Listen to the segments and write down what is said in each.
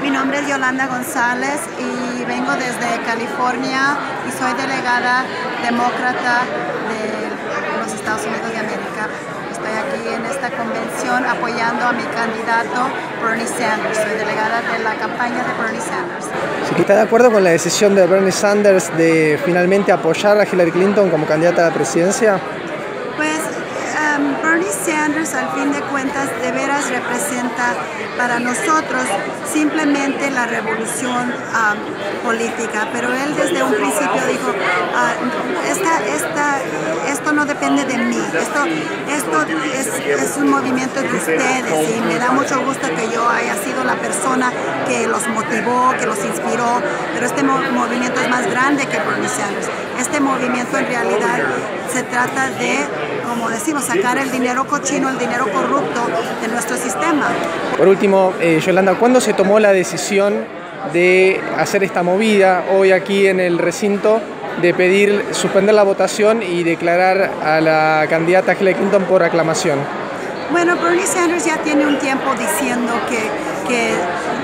Mi nombre es Yolanda González y vengo desde California y soy delegada demócrata de los Estados Unidos de América. Estoy aquí en esta convención apoyando a mi candidato Bernie Sanders. Soy delegada de la campaña de Bernie Sanders. ¿Sí está de acuerdo con la decisión de Bernie Sanders de finalmente apoyar a Hillary Clinton como candidata a la presidencia? Pues Bernie Sanders, al fin de cuentas, de veras representa para nosotros simplemente la revolución política, pero él desde un principio dijo, esto no depende de mí, esto es un movimiento de ustedes y me da mucho gusto que yo haya sido la persona que los motivó, que los inspiró, pero este movimiento es más grande que Bernie Sanders. Este movimiento en realidad se trata de, como decimos, sacar el dinero cochino, el dinero corrupto de nuestro sistema. Por último, Yolanda, ¿cuándo se tomó la decisión de hacer esta movida hoy aquí en el recinto de pedir suspender la votación y declarar a la candidata Hillary Clinton por aclamación? Bueno, Bernie Sanders ya tiene un tiempo diciendo que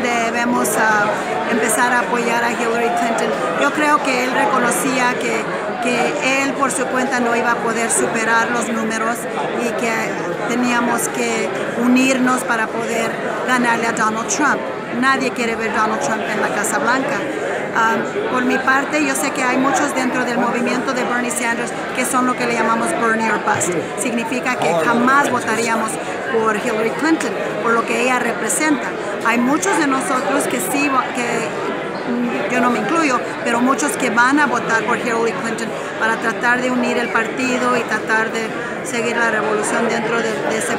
debemos empezar a apoyar a Hillary Clinton. Yo creo que él reconocía que él por su cuenta no iba a poder superar los números y que teníamos que unirnos para poder ganarle a Donald Trump. Nadie quiere ver a Donald Trump en la Casa Blanca. Por mi parte, yo sé que hay muchos dentro del movimiento de Bernie Sanders que son lo que le llamamos Bernie or Bust. Significa que jamás votaríamos por Hillary Clinton, por lo que ella representa. Hay muchos de nosotros que sí, yo no me incluyo, pero muchos que van a votar por Hillary Clinton para tratar de unir el partido y tratar de seguir la revolución dentro de ese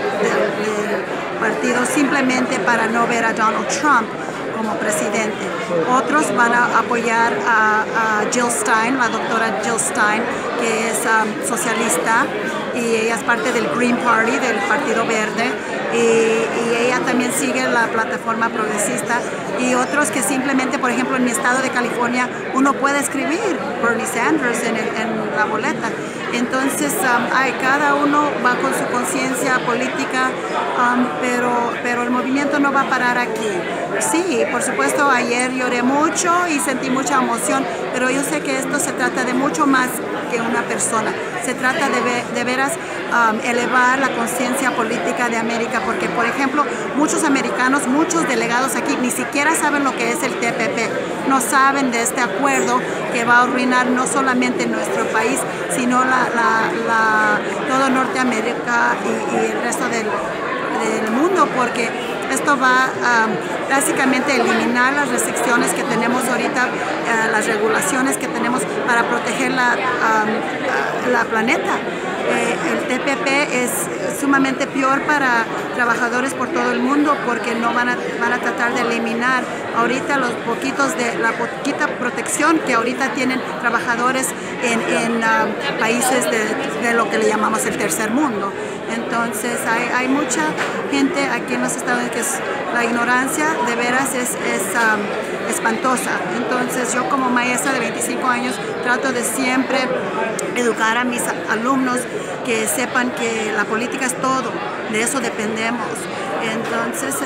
partido, simplemente para no ver a Donald Trump como presidente. Otros van a apoyar a Jill Stein, la doctora Jill Stein, que es socialista y ella es parte del Green Party, del Partido Verde, y ella también sigue la plataforma progresista, y otros que simplemente, por ejemplo, en mi estado de California, uno puede escribir Bernie Sanders en la boleta. Entonces, cada uno va con su conciencia política, pero el movimiento no va a parar aquí. Sí, por supuesto, ayer lloré mucho y sentí mucha emoción, pero yo sé que esto se trata de mucho más que una persona. Se trata de veras elevar la conciencia política de América, porque, por ejemplo, muchos americanos, muchos delegados aquí, ni siquiera saben lo que es el TPP. No saben de este acuerdo que va a arruinar no solamente nuestro país, sino todo Norteamérica y el resto del mundo, porque esto va a básicamente eliminar las restricciones que tenemos ahorita, las regulaciones que tenemos para proteger la planeta. El TPP es sumamente peor para trabajadores por todo el mundo, porque no van a tratar de eliminar ahorita la poquita protección que ahorita tienen trabajadores en países de lo que le llamamos el tercer mundo. Entonces hay mucha gente aquí en los Estados Unidos que la ignorancia de veras es espantosa. Entonces yo, como maestra de 25 años, trato de siempre educar a mis alumnos que sepan que la política es todo, de eso dependemos. Entonces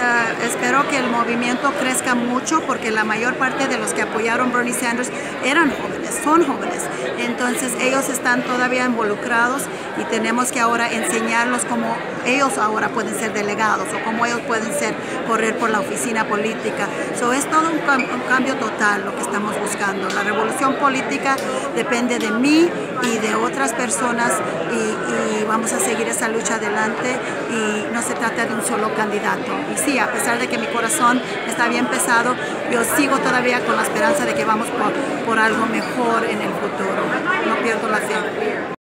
espero que el movimiento crezca mucho, porque la mayor parte de los que apoyaron Bernie Sanders eran jóvenes, son jóvenes. Entonces ellos están todavía involucrados y tenemos que ahora enseñarlos cómo ellos ahora pueden ser delegados o cómo ellos pueden correr por la oficina política. Es todo un cambio total lo que estamos buscando. La revolución política depende de mí y de otras personas, y vamos a seguir esa lucha adelante, y no se trata de un solo candidato. Y sí, a pesar de que mi corazón está bien pesado, yo sigo todavía con la esperanza de que vamos por algo mejor en el futuro. No pierdo la fe.